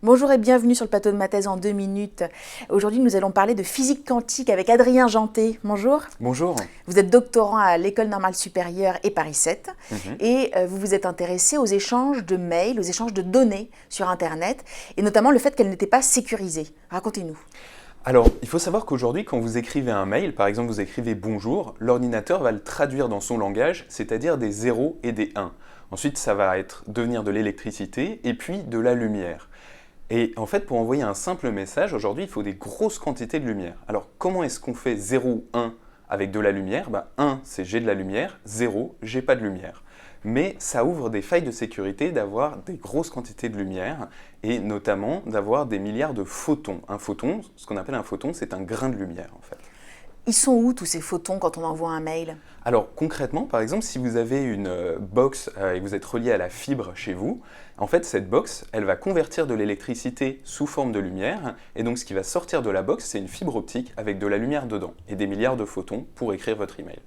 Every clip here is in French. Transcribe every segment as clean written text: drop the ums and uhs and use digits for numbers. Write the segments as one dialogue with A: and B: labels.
A: Bonjour et bienvenue sur le plateau de ma thèse en 2 minutes. Aujourd'hui, nous allons parler de physique quantique avec Adrien Jeantet. Bonjour.
B: Bonjour.
A: Vous êtes doctorant à l'École normale supérieure et Paris 7
B: Mhm.
A: et vous vous êtes intéressé aux échanges de mails, aux échanges de données sur Internet et notamment le fait qu'elles n'étaient pas sécurisées. Racontez-nous.
B: Alors, il faut savoir qu'aujourd'hui, quand vous écrivez un mail, par exemple vous écrivez bonjour, l'ordinateur va le traduire dans son langage, c'est-à-dire des 0 et des 1. Ensuite, ça va devenir de l'électricité et puis de la lumière. Et en fait, pour envoyer un simple message, aujourd'hui, il faut des grosses quantités de lumière. Alors, comment est-ce qu'on fait 0 ou 1 avec de la lumière? 1, c'est j'ai de la lumière, 0, j'ai pas de lumière. Mais ça ouvre des failles de sécurité d'avoir des grosses quantités de lumière et notamment d'avoir des milliards de photons. Un photon, ce qu'on appelle un photon, c'est un grain de lumière en fait.
A: Ils sont où tous ces photons quand on envoie un mail?
B: Alors concrètement, par exemple, si vous avez une box et vous êtes relié à la fibre chez vous, en fait cette box, elle va convertir de l'électricité sous forme de lumière et donc ce qui va sortir de la box, c'est une fibre optique avec de la lumière dedans et des milliards de photons pour écrire votre email.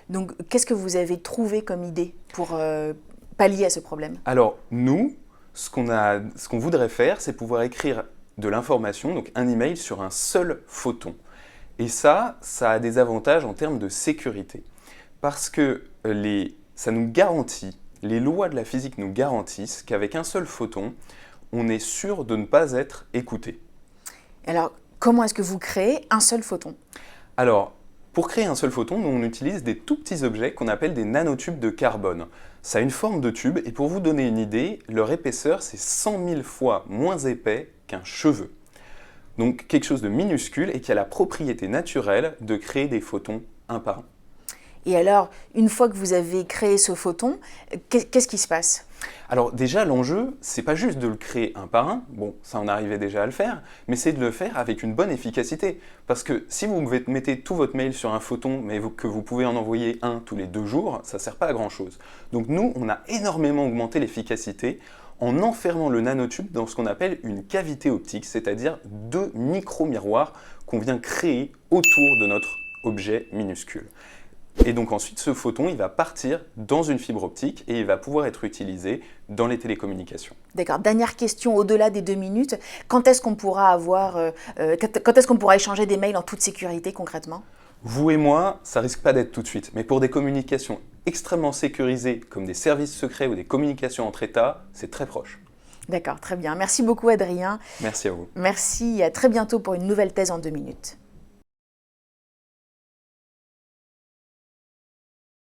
A: Donc, qu'est-ce que vous avez trouvé comme idée pour pallier à ce problème?
B: Alors nous, ce qu'on voudrait faire, c'est pouvoir écrire de l'information, donc un email sur un seul photon. Et ça a des avantages en termes de sécurité. Parce que ça nous garantit, les lois de la physique nous garantissent qu'avec un seul photon, on est sûr de ne pas être écouté.
A: Alors, comment est-ce que vous créez un seul photon?
B: Alors, pour créer un seul photon, nous, on utilise des tout petits objets qu'on appelle des nanotubes de carbone. Ça a une forme de tube et pour vous donner une idée, leur épaisseur, c'est 100 000 fois moins épais qu'un cheveu. Donc quelque chose de minuscule et qui a la propriété naturelle de créer des photons un par un.
A: Et alors, une fois que vous avez créé ce photon, qu'est-ce qui se passe?
B: Alors déjà, l'enjeu, c'est pas juste de le créer un par un, bon, ça on arrivait déjà à le faire, mais c'est de le faire avec une bonne efficacité. Parce que si vous mettez tout votre mail sur un photon, mais que vous pouvez en envoyer un tous les 2 jours, ça sert pas à grand chose. Donc nous, on a énormément augmenté l'efficacité en enfermant le nanotube dans ce qu'on appelle une cavité optique, c'est-à-dire 2 micro-miroirs qu'on vient créer autour de notre objet minuscule. Et donc ensuite, ce photon, il va partir dans une fibre optique et il va pouvoir être utilisé dans les télécommunications.
A: D'accord. Dernière question, au-delà des 2 minutes, quand est-ce qu'on pourra quand est-ce qu'on pourra échanger des mails en toute sécurité concrètement?
B: Vous et moi, ça risque pas d'être tout de suite, mais pour des communications extrêmement sécurisées, comme des services secrets ou des communications entre États, c'est très proche.
A: D'accord, très bien. Merci beaucoup Adrien.
B: Merci à vous.
A: Merci, à très bientôt pour une nouvelle thèse en 2 minutes.